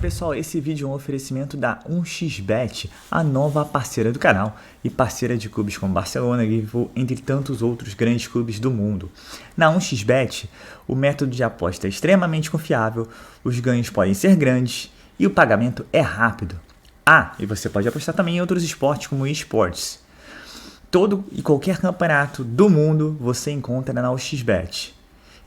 Pessoal, esse vídeo é um oferecimento da 1xBet, a nova parceira do canal e parceira de clubes como Barcelona, Liverpool, entre tantos outros grandes clubes do mundo. Na 1xBet, o método de aposta é extremamente confiável, os ganhos podem ser grandes e o pagamento é rápido. E você pode apostar também em outros esportes como eSports. Todo e qualquer campeonato do mundo você encontra na 1xBet.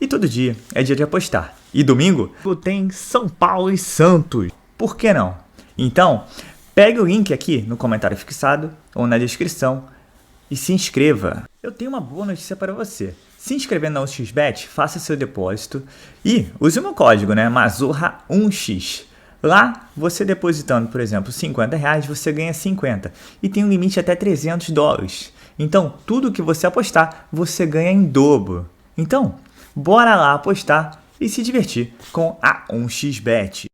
E todo dia é dia de apostar. E domingo tem São Paulo e Santos. Por que não? Então, pegue o link aqui no comentário fixado ou na descrição e se inscreva. Eu tenho uma boa notícia para você. Se inscrevendo na 1xBet, faça seu depósito e use o meu código, Mazorra1x. Lá, você depositando, por exemplo, R$50, você ganha 50 e tem um limite até $300. Então, tudo que você apostar, você ganha em dobro. Então, bora lá apostar e se divertir com a 1xBet.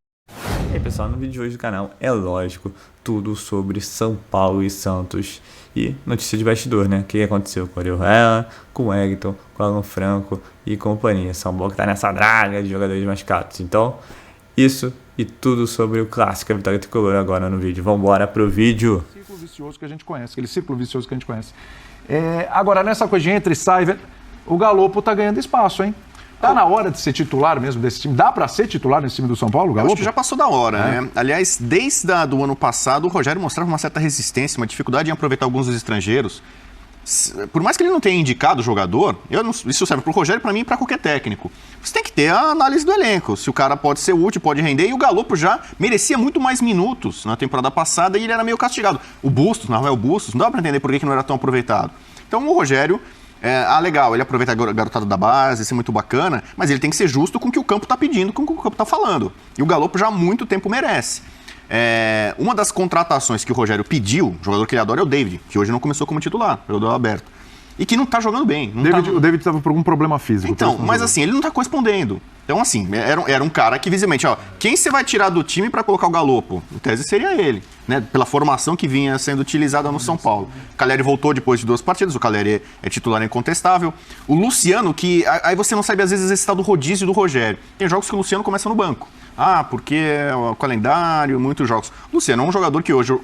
E aí, pessoal, no vídeo de hoje do canal é lógico, tudo sobre São Paulo e Santos e notícia de bastidor, né? O que aconteceu com o Orejuela, com o Wellington, com o Alan Franco e companhia. São Paulo que tá nessa draga de jogadores machucados. Então, isso e tudo sobre o clássico, a vitória tricolor agora no vídeo. Vamos embora pro vídeo. Círculo vicioso que a gente conhece, aquele círculo vicioso que a gente conhece. Agora, nessa coisa de entra e sai, o Galopo tá ganhando espaço, hein? Tá na hora de ser titular mesmo desse time? Dá pra ser titular nesse time do São Paulo, Galopo? Eu acho que já passou da hora, né? Aliás, desde o ano passado, o Rogério mostrava uma certa resistência, uma dificuldade em aproveitar alguns dos estrangeiros. Por mais que ele não tenha indicado o jogador, isso serve pro Rogério, pra mim e pra qualquer técnico. Você tem que ter a análise do elenco, se o cara pode ser útil, pode render, e o Galopo já merecia muito mais minutos na temporada passada e ele era meio castigado. O Bustos, Rafael Bustos, não dá pra entender por que não era tão aproveitado. Então o Rogério, legal, ele aproveita a garotada da base, isso é muito bacana, mas ele tem que ser justo com o que o campo tá pedindo, com o que o campo tá falando. E o Galopo já há muito tempo merece. Uma das contratações que o Rogério pediu, o jogador que ele adora é o David, que hoje não começou como titular, jogador aberto. E que não tá jogando bem. O David estava por algum problema físico. Então, mas assim, ele não tá correspondendo. Então, assim, era um cara que visivelmente, quem você vai tirar do time para colocar o Galopo? Em tese seria ele, né? Pela formação que vinha sendo utilizada no São Paulo. O Caleri voltou depois de 2 partidas, o Caleri é titular incontestável. O Luciano, que aí você não sabe às vezes esse tal do rodízio do Rogério. Tem jogos que o Luciano começa no banco. Porque é o calendário, muitos jogos. O Luciano é um jogador que hoje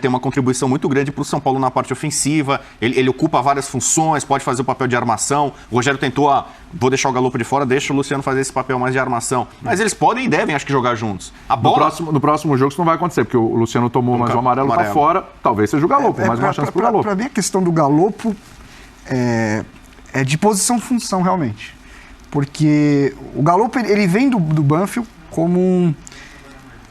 tem uma contribuição muito grande para o São Paulo na parte ofensiva. Ele ocupa várias funções, pode fazer o papel de armação. O Rogério tentou, vou deixar o Galopo de fora, deixa o Luciano fazer esse papel mais de armação. Mas eles podem e devem, acho que, jogar juntos. A bola... no próximo jogo isso não vai acontecer, porque o Luciano tomou mais um amarelo, tá fora. Talvez seja o Galopo, mais uma chance pro Galopo. Para mim, a questão do Galopo é de posição-função, realmente. Porque o Galopo, ele vem do Banfield como um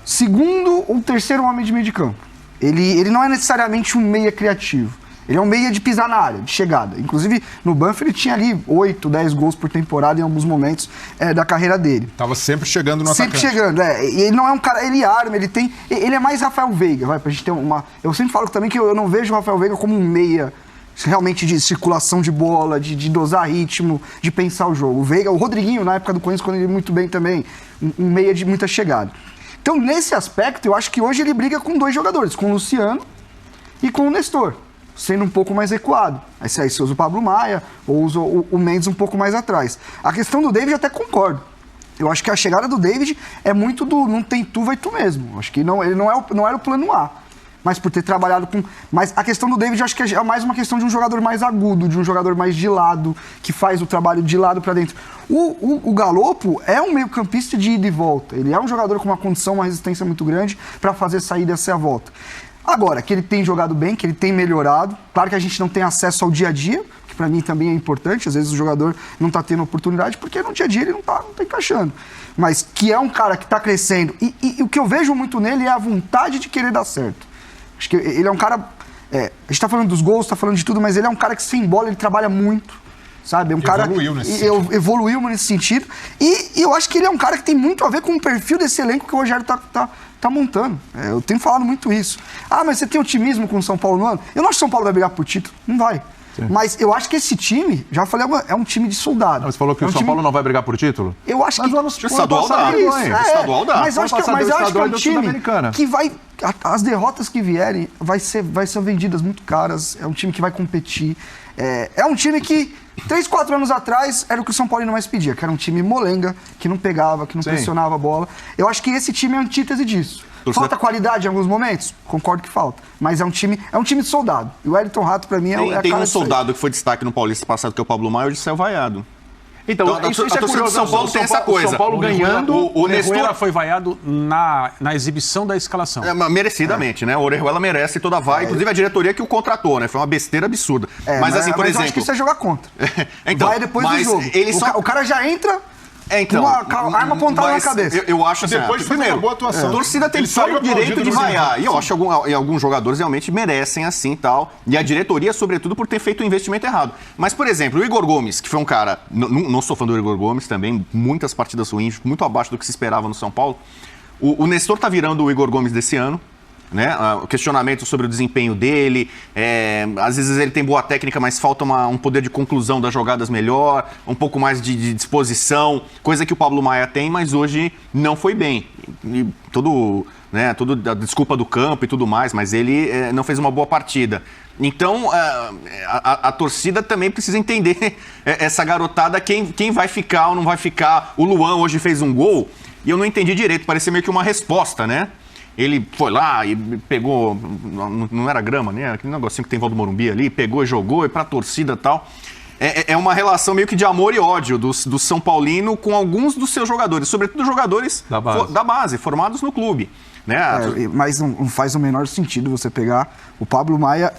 segundo ou terceiro homem de meio de campo. Ele não é necessariamente um meia criativo. Ele é um meia de pisar na área, de chegada. Inclusive, no Banfield ele tinha ali 8, 10 gols por temporada em alguns momentos da carreira dele. Tava sempre chegando no atacante. Sempre chegando, E ele não é um cara, ele arma, ele é mais Rafael Veiga, pra gente ter uma... Eu sempre falo também que eu não vejo o Rafael Veiga como um meia realmente de circulação de bola, de dosar ritmo, de pensar o jogo. O Rodriguinho, na época do Corinthians, quando ele ia muito bem também, um meia de muita chegada. Então, nesse aspecto, eu acho que hoje ele briga com 2 jogadores, com o Luciano e com o Nestor, sendo um pouco mais recuado. Aí você usa o Pablo Maia ou usa o Mendes um pouco mais atrás. A questão do David, eu até concordo. Eu acho que a chegada do David é muito do não tem tu, vai tu mesmo. Acho que ele não era o plano A. Mas por ter trabalhado com... Mas a questão do David, eu acho que é mais uma questão de um jogador mais agudo, de um jogador mais de lado, que faz o trabalho de lado para dentro. O Galopo é um meio-campista de ida e volta. Ele é um jogador com uma condição, uma resistência muito grande para fazer sair dessa volta. Agora, que ele tem jogado bem, que ele tem melhorado. Claro que a gente não tem acesso ao dia a dia, que para mim também é importante. Às vezes o jogador não tá tendo oportunidade, porque no dia a dia ele não tá encaixando. Mas que é um cara que tá crescendo. E o que eu vejo muito nele é a vontade de querer dar certo. Acho que ele é um cara... a gente tá falando dos gols, tá falando de tudo, mas ele é um cara que sem bola, ele trabalha muito, sabe? É um cara... Evoluiu nesse sentido. E eu acho que ele é um cara que tem muito a ver com o perfil desse elenco que o Rogério tá montando. Eu tenho falado muito isso. Mas você tem otimismo com o São Paulo no ano? Eu não acho que o São Paulo vai brigar por título. Não vai. Sim. Mas eu acho que esse time, já falei, é um time de soldado. Você falou que o São Paulo não vai brigar por título? Eu acho que... Estadual dá. Estadual dá. Mas eu acho que é um time que vai... As derrotas que vierem vai ser vendidas muito caras. É um time que vai competir. É um time que 3, 4 anos atrás era o que o São Paulo mais pedia, que era um time molenga, que não pegava, que não pressionava a bola. Eu acho que esse time é a antítese disso. Falta qualidade em alguns momentos? Concordo que falta. Mas é um time de soldado. E o Wellington Rato, pra mim, é a cara Tem um disso aí. soldado que foi destaque no Paulista passado, que é o Pablo Maia, hoje saiu vaiado. Então, isso é torcida curioso. do São Paulo tem essa coisa. São Paulo ganhando, O Nestor foi vaiado na exibição da escalação. Merecidamente, né? O Orejuela merece toda a vaia, inclusive a diretoria que o contratou, né? Foi uma besteira absurda. Mas assim, por eu exemplo... acho que isso é jogar contra. Então, vai depois do jogo. O cara já entra... Então, com uma arma apontada na cabeça. Eu acho assim, depois de fazer uma boa atuação. A torcida tem todo o direito de vaiar. E eu acho que alguns jogadores realmente merecem assim e tal. E a diretoria, sobretudo, por ter feito o investimento errado. Mas, por exemplo, o Igor Gomes, que foi um cara... Não sou fã do Igor Gomes também. Muitas partidas ruins, muito abaixo do que se esperava no São Paulo. O Nestor tá virando o Igor Gomes desse ano. Né? O questionamento sobre o desempenho dele, às vezes ele tem boa técnica, mas falta um poder de conclusão das jogadas melhor, um pouco mais de disposição, coisa que o Pablo Maia tem, mas hoje não foi bem. E a desculpa do campo e tudo mais, mas ele não fez uma boa partida. Então, a torcida também precisa entender essa garotada, quem vai ficar ou não vai ficar. O Luan hoje fez um gol e eu não entendi direito, parecia meio que uma resposta, né? Ele foi lá e pegou, não era grama, né? Aquele negocinho que tem em volta do Morumbi ali, pegou e jogou, e pra torcida e tal. É uma relação meio que de amor e ódio do São Paulino com alguns dos seus jogadores, sobretudo jogadores da base formados no clube. Né? Mas não faz o menor sentido você pegar... O Pablo Maia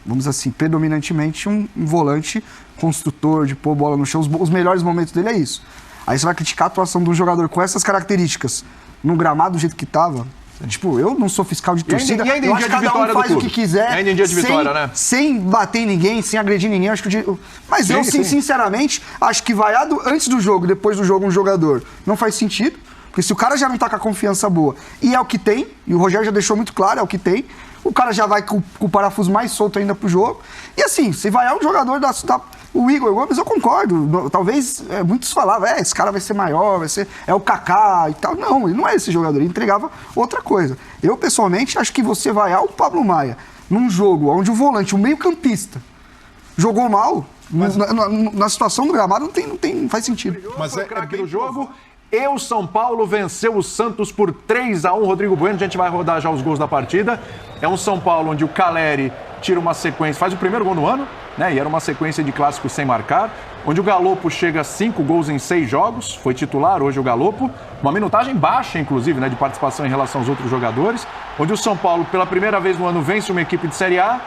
vamos dizer assim, predominantemente um volante construtor, de pôr bola no chão. Os melhores momentos dele é isso. Aí você vai criticar a atuação de um jogador com essas características no gramado do jeito que tava... Tipo, eu não sou fiscal de torcida, e ainda eu em acho dia que de cada um vitória faz do o que clube. quiser, Ainda em dia de vitória, né? sem bater em ninguém, sem agredir ninguém, acho que Mas sim, eu, sinceramente, acho que vaiado antes do jogo, depois do jogo, um jogador, não faz sentido, porque se o cara já não tá com a confiança boa, e é o que tem, e o Rogério já deixou muito claro, é o que tem, o cara já vai com o parafuso mais solto ainda pro jogo, e assim, se vaiar um jogador o Igor Gomes, eu concordo. Talvez muitos falavam, esse cara vai ser maior, é o Kaká e tal. Não, ele não é esse jogador, ele entregava outra coisa. Eu, pessoalmente, acho que você vaiar o Pablo Maia num jogo onde o volante, o meio-campista, jogou mal, na situação do gramado não faz sentido. Mas é craque do jogo. E o São Paulo venceu o Santos por 3-1. Rodrigo Bueno, a gente vai rodar já os gols da partida. É um São Paulo onde o Caleri tira uma sequência, faz o primeiro gol no ano, né? E era uma sequência de clássicos sem marcar. Onde o Galopo chega a 5 gols em 6 jogos, foi titular hoje o Galopo. Uma minutagem baixa, inclusive, né, de participação em relação aos outros jogadores. Onde o São Paulo, pela primeira vez no ano, vence uma equipe de Série A.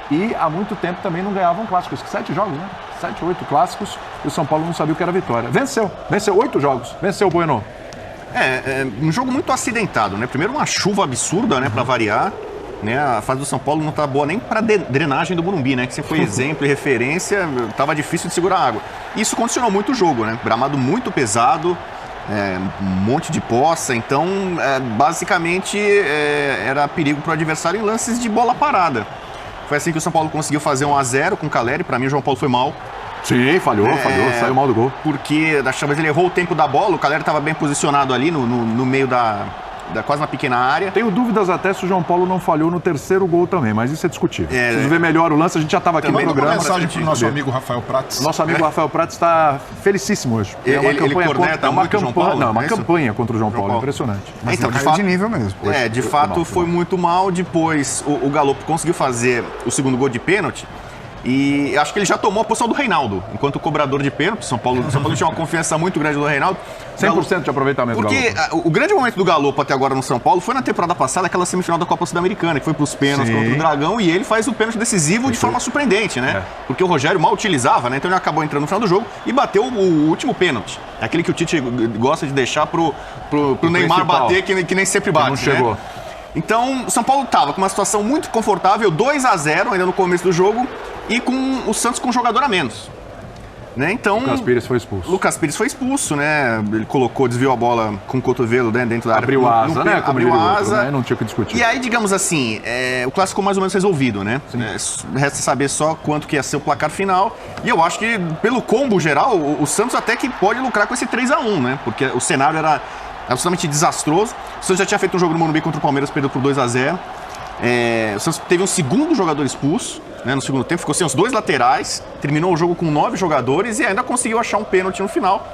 E há muito tempo também não ganhava um clássico. 7 jogos, né? 7 ou 8 clássicos. E o São Paulo não sabia o que era vitória. Venceu 8 jogos. Venceu o Bueno. Um jogo muito acidentado, né? Primeiro uma chuva absurda, né? Pra variar. Né? A fase do São Paulo não tá boa nem pra drenagem do Morumbi, né? Que sempre foi exemplo e referência. Tava difícil de segurar a água. Isso condicionou muito o jogo, né? Gramado muito pesado. Um monte de poça. Então, basicamente, era perigo pro adversário em lances de bola parada. Foi assim que o São Paulo conseguiu fazer 1-0 com o Caleri. Pra mim, o João Paulo foi mal. Sim, falhou, saiu mal do gol. Porque da vez ele errou o tempo da bola, o Caleri estava bem posicionado ali no meio quase na pequena área. Tenho dúvidas até se o João Paulo não falhou no terceiro gol também, mas isso é discutível. Preciso ver melhor o lance, a gente já estava aqui no programa. Uma mensagem para o nosso amigo Rafael Prates. Nosso amigo Rafael Prates está felicíssimo hoje. Ele corneta muito o João Paulo? Não, uma campanha contra o João Paulo, impressionante. Mas então, de fato, de nível mesmo. De fato foi muito mal. Depois o Galopo conseguiu fazer o segundo gol de pênalti. E acho que ele já tomou a posição do Reinaldo, enquanto cobrador de pênalti. São Paulo tinha uma confiança muito grande no Reinaldo. 100% de aproveitamento do Porque Galopo. o grande momento do Galopo até agora no São Paulo foi na temporada passada, aquela semifinal da Copa Sul-Americana, que foi pros pênaltis contra o Dragão, e ele faz o pênalti decisivo de forma surpreendente, né? Porque o Rogério mal utilizava, né? Então ele acabou entrando no final do jogo e bateu o último pênalti. É aquele que o Tite gosta de deixar pro Neymar bater, que nem sempre bate. Não chegou. Né? Então, o São Paulo estava com uma situação muito confortável, 2-0 ainda no começo do jogo, e com o Santos com um jogador a menos. Né? Então, Lucas Pires foi expulso. Lucas Pires foi expulso, né? Ele desviou a bola com o cotovelo, né, dentro da área. Abriu asa, né? Abriu asa. Né? Não tinha o que discutir. E aí, digamos assim, o clássico ficou mais ou menos resolvido, né? Resta saber só quanto que ia ser o placar final. E eu acho que, pelo combo geral, o Santos até que pode lucrar com esse 3-1, né? Porque o cenário era absolutamente desastroso. O Santos já tinha feito um jogo no Morumbi contra o Palmeiras, perdeu por 2-0. O Santos teve um segundo jogador expulso, né, no segundo tempo, ficou sem os 2 laterais, terminou o jogo com 9 jogadores e ainda conseguiu achar um pênalti no final.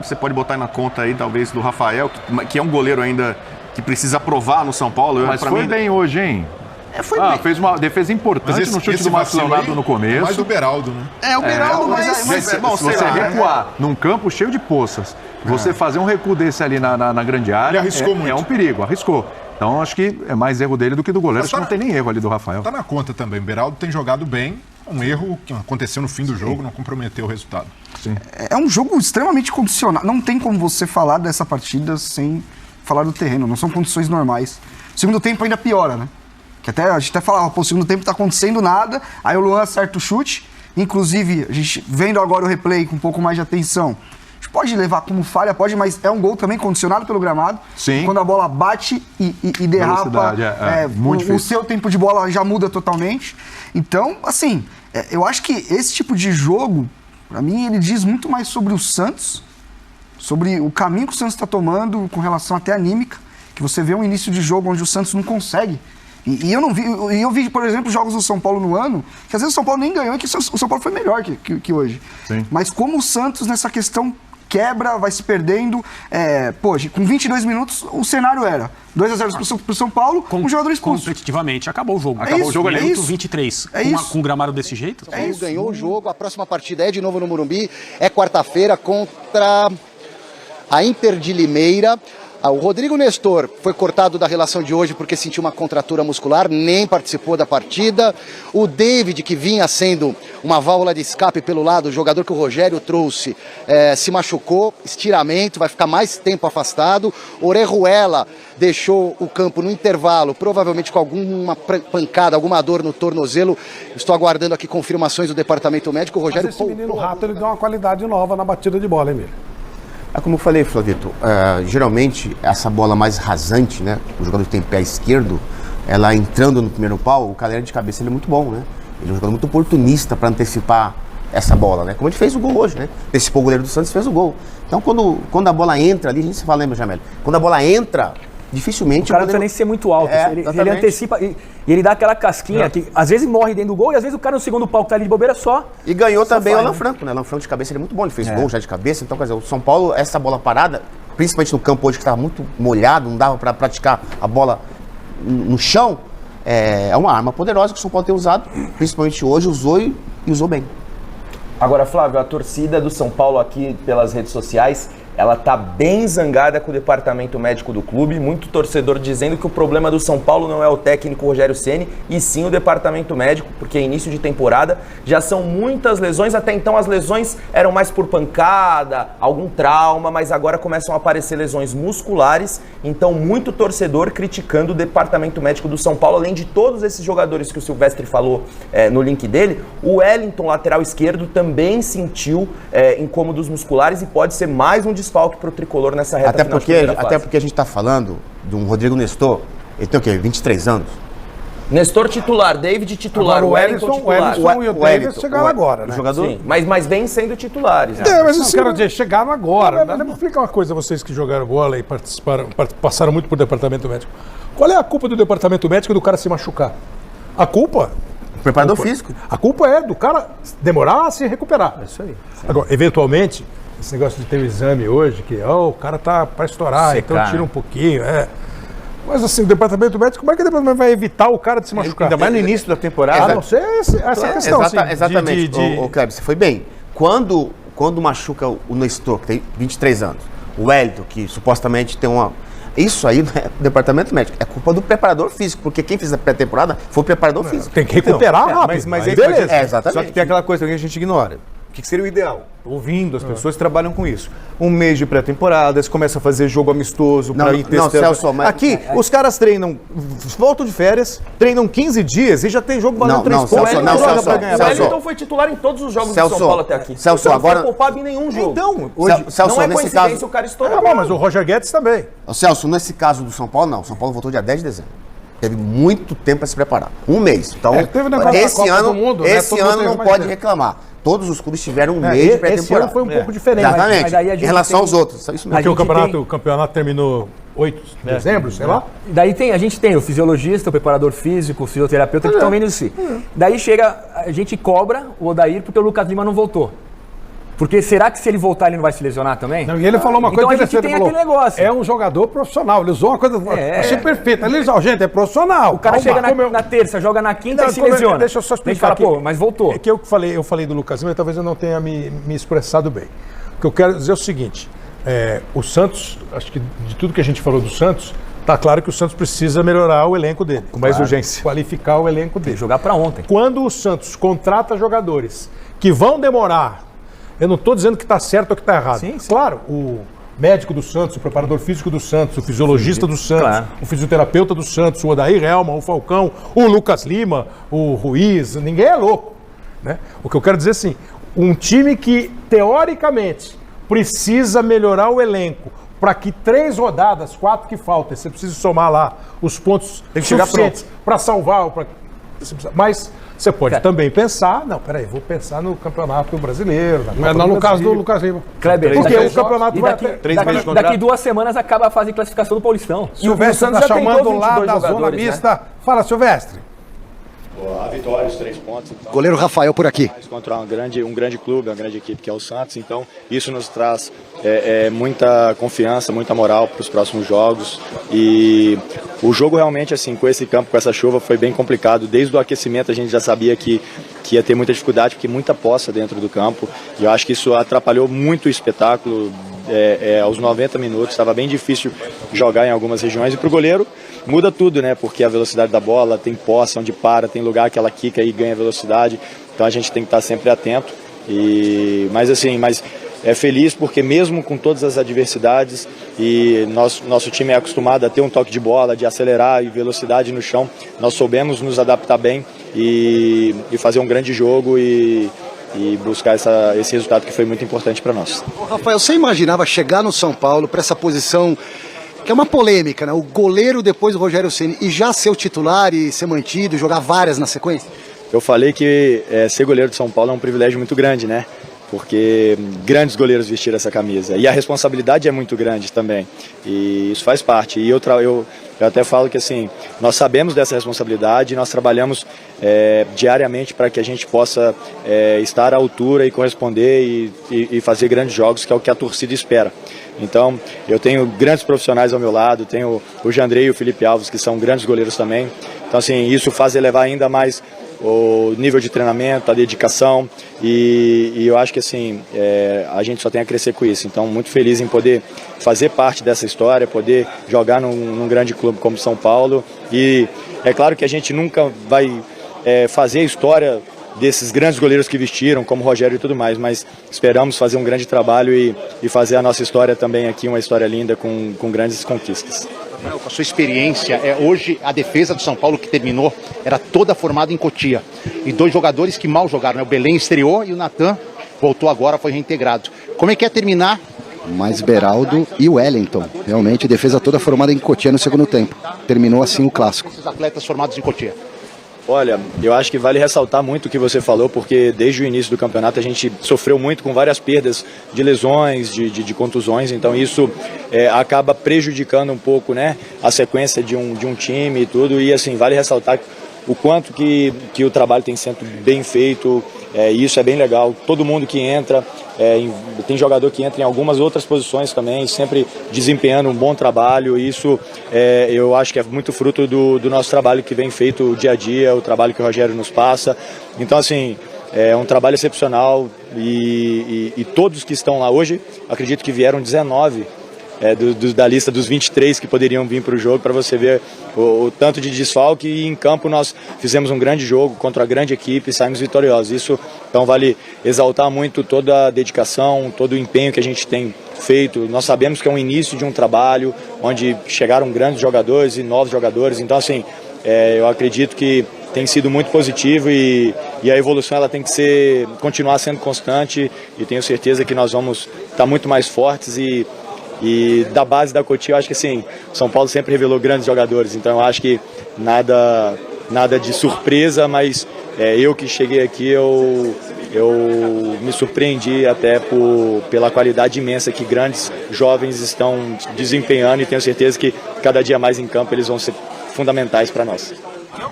Você pode botar na conta aí, talvez, do Rafael, que é um goleiro ainda que precisa provar no São Paulo. Mas foi bem hoje, hein? Foi bem. Fez uma defesa importante no chute do Marcos Leonardo no começo. Mais do Beraldo, né? O Beraldo, mas bom, se você recuar num campo cheio de poças, você fazer um recuo desse ali na grande área, ele arriscou muito. É um perigo, arriscou. Então acho que é mais erro dele do que do goleiro, acho que não tem nem erro ali do Rafael. Tá na conta também, o Beraldo tem jogado bem, um erro que aconteceu no fim do jogo, não comprometeu o resultado. Sim. É um jogo extremamente condicionado, não tem como você falar dessa partida sem falar do terreno, não são condições normais. O segundo tempo ainda piora, né? Que a gente até falava, o segundo tempo tá acontecendo nada, aí o Luan acerta o chute, inclusive, a gente vendo agora o replay com um pouco mais de atenção, a gente pode levar como falha, mas é um gol também condicionado pelo gramado. Sim. Quando a bola bate e derrapa, muito o seu tempo de bola já muda totalmente. Então, assim, eu acho que esse tipo de jogo, pra mim, ele diz muito mais sobre o Santos, sobre o caminho que o Santos está tomando com relação até anímica, que você vê um início de jogo onde o Santos não consegue. E eu vi, por exemplo, jogos do São Paulo no ano, que às vezes o São Paulo nem ganhou e que o São Paulo foi melhor que hoje. Sim. Mas como o Santos, nessa questão, quebra, vai se perdendo. Com 22 minutos, o cenário era 2-0 pro São Paulo, um jogador expulso. Competitivamente, acabou o jogo. Acabou o jogo ali. Minuto 23. Com um gramado desse jeito? Ganhou o jogo, a próxima partida é de novo no Morumbi, é quarta-feira contra a Inter de Limeira. O Rodrigo Nestor foi cortado da relação de hoje porque sentiu uma contratura muscular, nem participou da partida. O David, que vinha sendo uma válvula de escape pelo lado, o jogador que o Rogério trouxe, se machucou, estiramento, vai ficar mais tempo afastado. Orejuela deixou o campo no intervalo, provavelmente com alguma pancada, alguma dor no tornozelo. Estou aguardando aqui confirmações do departamento médico. O Rogério... Mas esse menino Rato, ele deu uma qualidade nova na batida de bola, hein, Emílio? Como eu falei, Flavito, geralmente essa bola mais rasante, né? O jogador que tem pé esquerdo, ela entrando no primeiro pau, o Calera de cabeça ele é muito bom, né? Ele é um jogador muito oportunista para antecipar essa bola, né? Como ele fez o gol hoje, né? Antecipou o goleiro do Santos e fez o gol. Então quando a bola entra ali, a gente se fala, lembra, Jamel? Quando a bola entra, dificilmente... O cara não precisa nem ser muito alto, ele antecipa e ele dá aquela casquinha que às vezes morre dentro do gol e às vezes o cara no segundo pau que tá ali de bobeira só... E ganhou também o Alan Franco, né? O Alan Franco de cabeça ele é muito bom, ele fez gol já de cabeça, então quer dizer, o São Paulo, essa bola parada, principalmente no campo hoje que estava muito molhado, não dava para praticar a bola no chão, é uma arma poderosa que o São Paulo tem usado, principalmente hoje, usou e usou bem. Agora, Flávio, a torcida do São Paulo aqui pelas redes sociais, ela tá bem zangada com o departamento médico do clube, muito torcedor dizendo que o problema do São Paulo não é o técnico Rogério Ceni, e sim o departamento médico, porque é início de temporada, já são muitas lesões, até então as lesões eram mais por pancada, algum trauma, mas agora começam a aparecer lesões musculares, então muito torcedor criticando o departamento médico do São Paulo, além de todos esses jogadores que o Silvestre falou no link dele, o Wellington, lateral esquerdo, também sentiu incômodos musculares e pode ser mais um desfalque para o tricolor nessa reta até final porque, de primeira fase. Até porque a gente está falando de um Rodrigo Nestor, ele tem o quê? 23 anos? Nestor titular, David titular, agora, o Wellington titular. O Wellington e o David chegaram agora, né? Jogador? Sim, mas vem sendo titulares. Mas não, quero dizer, chegaram agora. Mas vou explicar uma coisa a vocês que jogaram bola e passaram muito por departamento médico. Qual é a culpa do departamento médico do cara se machucar? A culpa... Preparador físico. A culpa é do cara demorar a se recuperar. É isso aí. Agora, eventualmente, esse negócio de ter o exame hoje, que o cara tá para estourar, então tira um pouquinho. Mas assim, o departamento médico, como é que o departamento vai evitar o cara de se machucar? Ainda mais no início da temporada. A não ser essa questão. Exatamente. Kleber, você foi bem. Quando machuca o Nestor, que tem 23 anos, o Wellington, que supostamente tem uma... Isso aí não é o departamento médico, é culpa do preparador físico, porque quem fez a pré-temporada foi o preparador físico. Tem que recuperar rápido. Mas beleza. Exatamente. Só que tem aquela coisa que a gente ignora. O que seria o ideal? Ouvindo, as pessoas trabalham com isso. Um mês de pré-temporada, eles começam a fazer jogo amistoso para ir testando. Celso, mas... Aqui, os caras treinam, voltam de férias, treinam 15 dias e já tem jogo valendo 3 pontos. O Wellington foi titular em todos os jogos do São Paulo até aqui. Celso, não agora... foi poupado em nenhum jogo. Então, hoje... Celso, não é nesse coincidência caso... o cara estourou. Mas o Roger Guedes também. Celso, nesse caso do São Paulo, não. O São Paulo voltou dia 10 de dezembro. Teve muito tempo para se preparar. Um mês. Então, esse ano não pode reclamar. Todos os clubes tiveram um mês de pré-temporada. Esse ano foi um pouco diferente. Exatamente. Mas em relação aos outros. Isso mesmo. Porque o campeonato terminou 8 de dezembro, sei lá. Daí a gente tem o fisiologista, o preparador físico, o fisioterapeuta que estão vendo isso. Daí a gente cobra o Odair porque o Lucas Lima não voltou. Porque será que se ele voltar ele não vai se lesionar também? Não, e ele falou uma coisa então a gente tem aquele negócio. É um jogador profissional, ele usou uma coisa, achei perfeito. Ele diz, gente, é profissional. O cara chega na terça, joga na quinta e se lesiona. Deixa eu só explicar. A gente fala, mas voltou. É que eu falei do Lucas Lima, talvez eu não tenha me expressado bem. O que eu quero dizer é o seguinte, o Santos, acho que de tudo que a gente falou do Santos, tá claro que o Santos precisa melhorar o elenco dele. Com mais urgência. Qualificar o elenco dele. Jogar para ontem. Quando o Santos contrata jogadores que vão demorar, eu não estou dizendo que está certo ou que está errado. Sim. Claro, o médico do Santos, o preparador físico do Santos, o fisiologista do Santos, o fisioterapeuta do Santos, o Odair Helman, o Falcão, o Lucas Lima, o Ruiz, ninguém é louco. Né? O que eu quero dizer assim, um time que, teoricamente, precisa melhorar o elenco para que 3 rodadas, 4 que faltam, você precisa somar lá os pontos suficientes para salvar. Mas você pode também pensar, vou pensar no Campeonato Brasileiro. Mas não no caso do Lucas Lima. Kleber, porque o campeonato vai daqui 2 semanas acaba a fase de classificação do Paulistão. Silvestre está chamando lá da zona mista. Né? Fala, Silvestre. A vitória, os 3 pontos. Então, goleiro Rafael por aqui. Contra um grande clube, uma grande equipe que é o Santos. Então, isso nos traz muita confiança, muita moral para os próximos jogos. E o jogo realmente, assim, com esse campo, com essa chuva, foi bem complicado. Desde o aquecimento a gente já sabia que ia ter muita dificuldade, porque muita poça dentro do campo. E eu acho que isso atrapalhou muito o espetáculo. Aos 90 minutos, estava bem difícil jogar em algumas regiões. E para o goleiro, muda tudo, né? Porque a velocidade da bola, tem poça onde para, tem lugar que ela quica e ganha velocidade. Então a gente tem que estar sempre atento. Mas é feliz porque mesmo com todas as adversidades e nosso time é acostumado a ter um toque de bola, de acelerar e velocidade no chão, nós soubemos nos adaptar bem e fazer um grande jogo e buscar esse resultado que foi muito importante para nós. Rafael, você imaginava chegar no São Paulo para essa posição que é uma polêmica, né? O goleiro depois do Rogério Ceni e já ser o titular e ser mantido, jogar várias na sequência? Eu falei que ser goleiro de São Paulo é um privilégio muito grande, né? Porque grandes goleiros vestiram essa camisa. E a responsabilidade é muito grande também. E isso faz parte. E eu até falo que assim, nós sabemos dessa responsabilidade e nós trabalhamos diariamente para que a gente possa estar à altura e corresponder e fazer grandes jogos, que é o que a torcida espera. Então, eu tenho grandes profissionais ao meu lado, tenho o Jandrei e o Felipe Alves, que são grandes goleiros também. Então, assim, isso faz elevar ainda mais o nível de treinamento, a dedicação e eu acho que assim, a gente só tem a crescer com isso. Então, muito feliz em poder fazer parte dessa história, poder jogar num grande clube como São Paulo. E é claro que a gente nunca vai fazer a história desses grandes goleiros que vestiram, como o Rogério e tudo mais, mas esperamos fazer um grande trabalho e fazer a nossa história também aqui, uma história linda com grandes conquistas. Com a sua experiência, hoje a defesa do São Paulo que terminou era toda formada em Cotia. E 2 jogadores que mal jogaram, né? O Belém estreou e o Natan voltou agora, foi reintegrado. Como é que é terminar? Mais Beraldo e o Wellington. Realmente, defesa toda formada em Cotia no segundo tempo. Terminou assim o clássico. Esses atletas formados em Cotia. Olha, eu acho que vale ressaltar muito o que você falou, porque desde o início do campeonato a gente sofreu muito com várias perdas de lesões, de contusões, então isso acaba prejudicando um pouco, né, a sequência de um time e tudo, e assim, vale ressaltar o quanto que o trabalho tem sido bem feito, isso é bem legal, todo mundo que entra, tem jogador que entra em algumas outras posições também, sempre desempenhando um bom trabalho, isso eu acho que é muito fruto do nosso trabalho que vem feito dia a dia, o trabalho que o Rogério nos passa, então assim, é um trabalho excepcional e todos que estão lá hoje, acredito que vieram 19 da lista dos 23 que poderiam vir para o jogo, para você ver o tanto de desfalque, e em campo nós fizemos um grande jogo contra a grande equipe e saímos vitoriosos. Isso então vale exaltar muito toda a dedicação, todo o empenho que a gente tem feito. Nós sabemos que é um início de um trabalho onde chegaram grandes jogadores e novos jogadores, então assim, eu acredito que tem sido muito positivo e a evolução ela tem que continuar sendo constante, e tenho certeza que nós vamos estar muito mais fortes e da base da Cotia, eu acho que assim, São Paulo sempre revelou grandes jogadores, então eu acho que nada de surpresa, mas eu que cheguei aqui, eu eu me surpreendi até pela qualidade imensa que grandes jovens estão desempenhando e tenho certeza que cada dia mais em campo eles vão ser fundamentais para nós.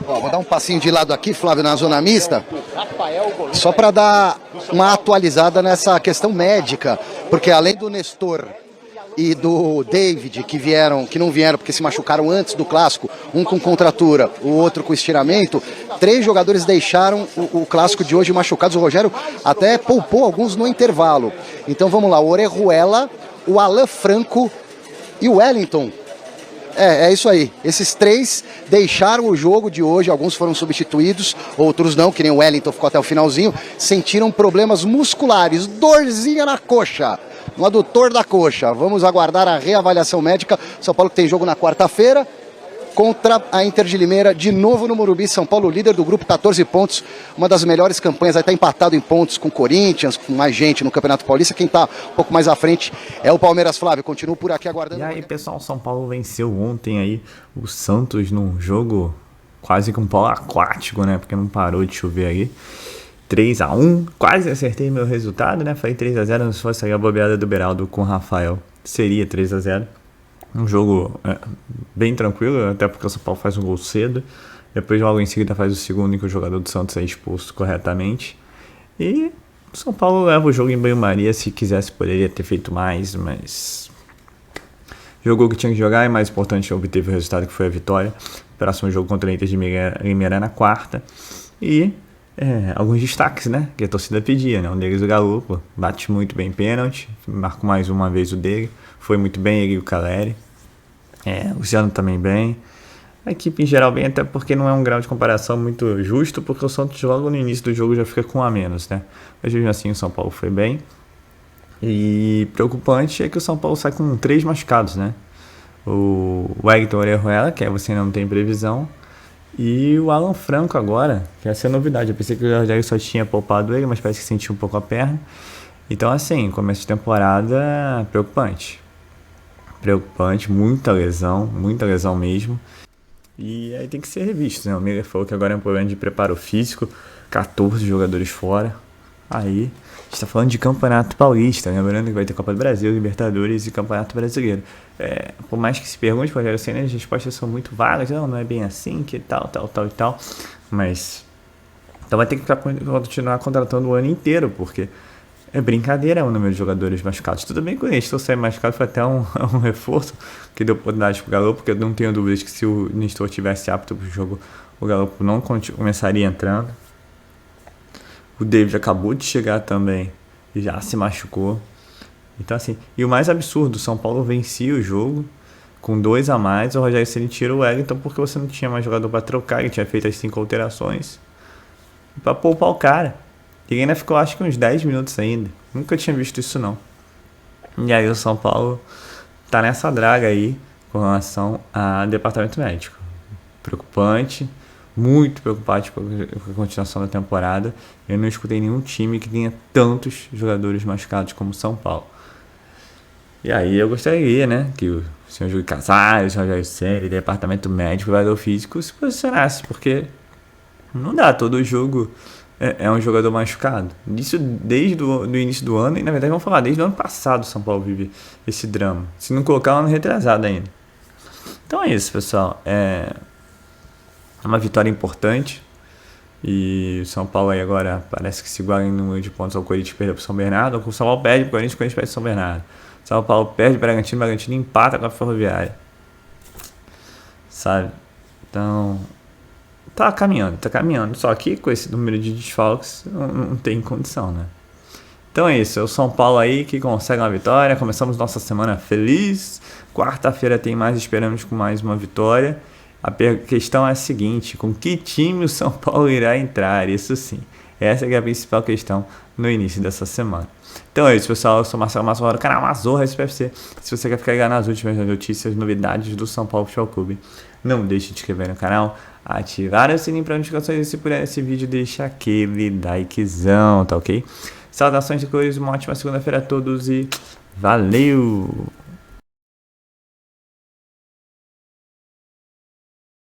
Vou dar um passinho de lado aqui, Flávio, na zona mista, só para dar uma atualizada nessa questão médica, porque além do Nestor e do David, que não vieram porque se machucaram antes do clássico, um com contratura, o outro com estiramento, 3 jogadores deixaram o clássico de hoje machucados. O Rogério até poupou alguns no intervalo. Então vamos lá, o Orejuela, o Alan Franco e o Wellington. É isso aí. Esses 3 deixaram o jogo de hoje, alguns foram substituídos, outros não, que nem o Wellington ficou até o finalzinho, sentiram problemas musculares, dorzinha na coxa, no adutor da coxa. Vamos aguardar a reavaliação médica. São Paulo que tem jogo na quarta-feira contra a Inter de Limeira, de novo no Morumbi. São Paulo líder do grupo, 14 pontos, uma das melhores campanhas, aí está empatado em pontos com o Corinthians, com mais gente no Campeonato Paulista. Quem está um pouco mais à frente é o Palmeiras. Flávio, continuo por aqui aguardando. E aí, pessoal, o São Paulo venceu ontem aí o Santos num jogo quase com um polo aquático, né, porque não parou de chover aí. 3-1, quase acertei meu resultado, né, falei 3-0, se fosse aí a bobeada do Beraldo com o Rafael, seria 3-0. Um jogo bem tranquilo, até porque o São Paulo faz um gol cedo. Depois, logo em seguida, faz o segundo em que o jogador do Santos é expulso corretamente. E o São Paulo leva o jogo em banho-maria. Se quisesse, poderia ter feito mais, mas jogou o que tinha que jogar. E mais importante, obteve o resultado, que foi a vitória. Próximo jogo contra a Inter de Limeira na quarta. E alguns destaques, né, que a torcida pedia, né? Um deles, o Galo, bate muito bem pênalti, marcou mais uma vez o dele. Foi muito bem ele e o Caleri. O Luciano também bem. A equipe em geral bem, até porque não é um grau de comparação muito justo, porque o Santos logo no início do jogo já fica com a menos, né? Mas mesmo assim o São Paulo foi bem. E preocupante é que o São Paulo sai com 3 machucados, né? O Wellington Orejuela, que você não tem previsão. E o Alan Franco agora, que essa é a novidade. Eu pensei que o Rogério só tinha poupado ele, mas parece que sentiu um pouco a perna. Então assim, começo de temporada preocupante. Preocupante, muita lesão mesmo. E aí tem que ser revisto, né? O Miller falou que agora é um problema de preparo físico, 14 jogadores fora. Aí, a gente tá falando de Campeonato Paulista, lembrando que vai ter Copa do Brasil, Libertadores e Campeonato Brasileiro. Por mais que se pergunte, Rogério Ceni, as respostas são muito vagas, não é bem assim, que tal. Mas, então vai ter que continuar contratando o ano inteiro, porque é brincadeira o número de jogadores machucados. Tudo bem que o Nestor sair machucado foi até um reforço que deu oportunidade pro Galo, porque eu não tenho dúvidas que se o Nestor tivesse apto pro jogo, o Galo não começaria entrando. O David acabou de chegar também e já se machucou. Então assim, e o mais absurdo, o São Paulo vencia o jogo com 2 a mais, o Rogério Ceni tira o Wellington porque você não tinha mais jogador para trocar, ele tinha feito as 5 alterações para poupar o cara. E ainda ficou, acho que uns 10 minutos ainda. Nunca tinha visto isso, não. E aí o São Paulo tá nessa draga aí com relação ao departamento médico. Preocupante, muito preocupante com a continuação da temporada. Eu não escutei nenhum time que tenha tantos jogadores machucados como o São Paulo. E aí eu gostaria, né, que o senhor Júlio Casares, o Rogério Ceni, o departamento médico, o jogador físico se posicionasse, porque não dá, todo jogo é um jogador machucado. Isso desde o início do ano, e na verdade vamos falar, desde o ano passado o São Paulo vive esse drama. Se não colocar, o ano retrasado ainda. Então é isso, pessoal. É uma vitória importante. E o São Paulo aí agora parece que se iguala em número de pontos ao Corinthians, perdeu para o São Bernardo. O São Paulo perde para o Corinthians perde para o São Bernardo. O São Paulo perde para o Bragantino empata com a Ferroviária. Sabe? Então tá caminhando. Só que com esse número de desfalques não tem condição, né? Então é isso, é o São Paulo aí que consegue uma vitória. Começamos nossa semana feliz. Quarta-feira tem mais, esperamos com mais uma vitória. A questão é a seguinte, com que time o São Paulo irá entrar? Isso sim, essa é a principal questão no início dessa semana. Então é isso, pessoal, eu sou Marcelo Mazorra do canal Mazorra SPFC. Se você quer ficar ligado nas últimas notícias, novidades do São Paulo Futebol Clube, não deixe de se inscrever no canal, ativar o sininho para notificações e se puder esse vídeo, deixa aquele likezão, tá ok? Saudações de cores, uma ótima segunda-feira a todos e valeu!